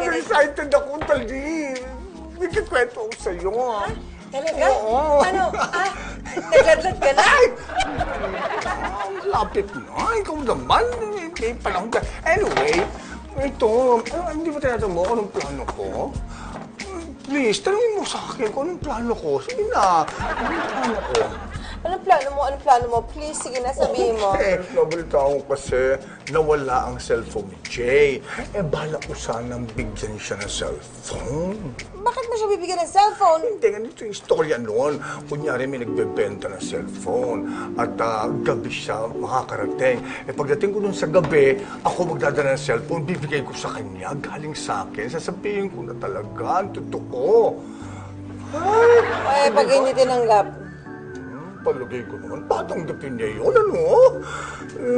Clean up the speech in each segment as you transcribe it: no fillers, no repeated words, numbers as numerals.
excited ako, Tali. May kikwento ako sa'yo. Ha? Talaga? Oo. Ano? Nagladlad ka na? Lapit na. Ikaw naman. Hindi pa lang ka. Anyway, ito, hindi ba tinatanong mo anong plano ko? Please, tanongin mo sa akin kung anong plano ko. Sige na, anong plano ko? Anong plano mo? Anong plano mo? Please, sige na, sabihin mo. Nabalita ko kasi nawala ang cellphone ni Jay. Bala ko sanang bigyan siya ng cellphone. Bakit mo siya bibigyan ng cellphone? Hindi, ganito yung istorya noon. Kunyari may nagbebenta ng cellphone at gabi siya makakarating. Pagdating ko dun sa gabi, ako magdadala ng cellphone, bibigay ko sa kanya, galing sa akin. Sasabihin ko na talaga, ang totoo. Ay, pag hindi tinanggap. Palagay ko naman, patanggapin niya yun, ano?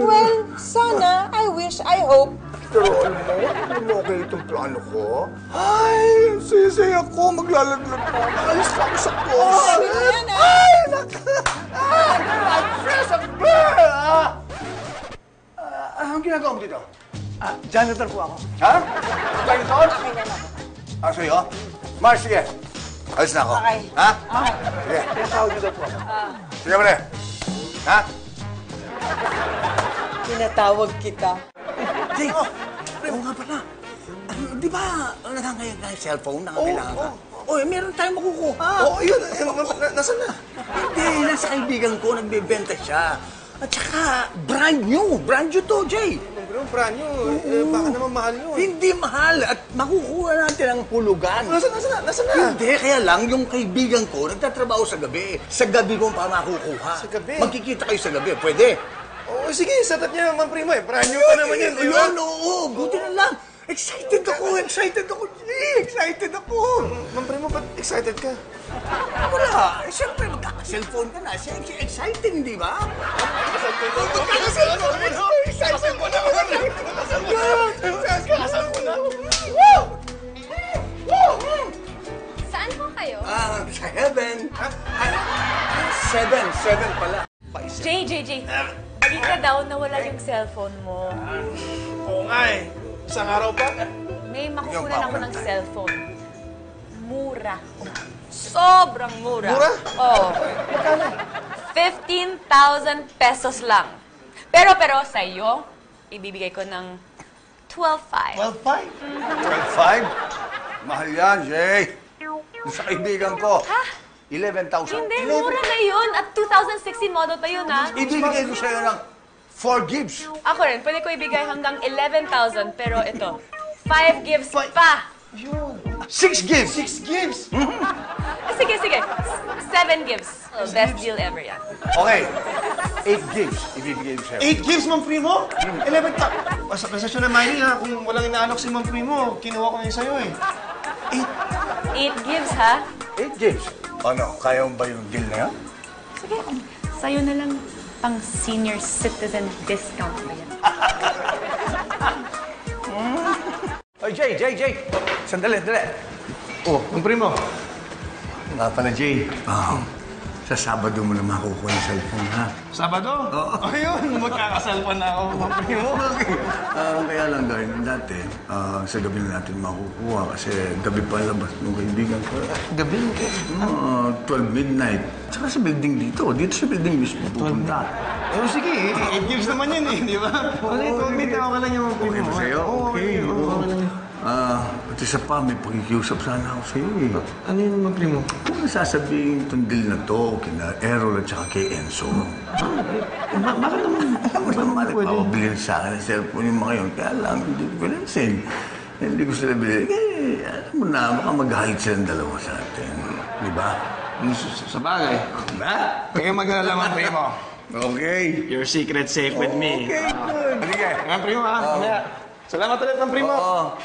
Well, sana, I wish, I hope. Pero alam mo okay itong plano ko? Ay, sisay ako, maglalaglag pa. Alis ako sa closet. Ay, I'm fresh at birth! Anong ginagawa mo dito? Janitor po ako. Ha? Janitor? Okay na lang. Sa'yo? Mars, sige. Alis na ako. Okay. Ha? Okay. Sige. Tinatawag niyo daw po ako. Sige mo na. Ha? Tinatawag kita. Jay, oo nga pala. Di ba nangangayag na yung cellphone? Nangangailangan ka? Oy, meron tayong makukuha. Oo, yun. Nasaan na? Hindi, nasa kaibigan ko, nagbebenta siya. At saka, brand new to, Jay. Pero brand nyo, baka naman mahal yun. Hindi mahal at makukuha natin ang hulugan. Nasaan na? Hindi, kaya lang yung kaibigan ko nagtatrabaho sa gabi. Sa gabi mo pa makukuha. Sa gabi? Magkikita kayo sa gabi, pwede. Oo, sige, satat niya naman, primo eh. Brand new pa naman yun, di ba? Ayun, oo, buti na lang. Excited ako. Excited ako. Ma'am Primo, ba't excited ka? Wala. Siyempre, magkaka-cellphone ka na. Exciting, di ba? Excited mo na. Saan po kayo? Sa heaven. Seven pala. Jay. Balita daw nawala yung cellphone mo. Oo nga eh. Isang araw pa? May makukunan ako ng cellphone. Mura. Sobrang mura. Mura? Oo. 15,000 pesos lang. Pero sa'yo, ibibigay ko ng 12,500. 12.5? 12.5? Mahal yan, Jay. Sa kaibigan ko. Ha? 11,000. Hindi, mura na yun. At 2016 model pa yun, ha? Ibibigay ko sa'yo ng 4 gifts. Ako rin, pwede ko ibigay hanggang 11,000. Pero ito, 5 gifts pa. 6 gifts. 6 gifts? Sige. 7 gifts. Best deal ever yan. Okay. 8 gifts. Ibibigay ko sa'yo. 8 gifts, Ma'am Primo? 11 ta... Pasensya na, Miley, ha? Kung walang inaalok si Ma'am Primo, kinuha ko na yun sa'yo, eh. 8 gifts, ha? 8 gifts. Ano, kaya mo ba yung deal na yan? Sige, sa'yo na lang pang senior citizen discount ba yan? Oy, Jay. Sandali. Oh, Ma'am Primo. Nga pala, Jay. Sa Sabado mo na makukuha yung cellphone, ha? Sabado? Oo. Ayun, magkakasalpan na ako, Ma'am Primo. Kaya lang dahil dati, sa gabi na natin makukuha kasi gabi pa labas ng kaibigan ko. Gabi? 12 midnight. Tsaka sa building dito. Dito sa building mismo pupunta. Oh, sige, 8 gifts naman yun, eh, di ba? Okay, 12 minutes ako lang yung Ma'am Primo. Okay ba sa'yo? Okay. Okay lang. At isa pa, may pakikiusap sana ako sa'yo, eh. Ano yun, Ma'am Primo? Kung sasabihin itong deal na to, kina Errol at saka kay Enzo. Bakit naman? Alam mo naman, nagpapabilin sa akin ang cellphone yung mga yun. Kaya lang, hindi ko pinansin. Hindi ko sila bilhin. Alam mo na, baka mag-hide silang dalawa sa atin. Di ba? Sa bagay. Ba? Kaya mag-alala, Ma'am Primo. Okay. Your secret safe with me. Okay, good. Sige. Ma'am Primo, ha? Salamat ulit, Ma'am Primo. Oo.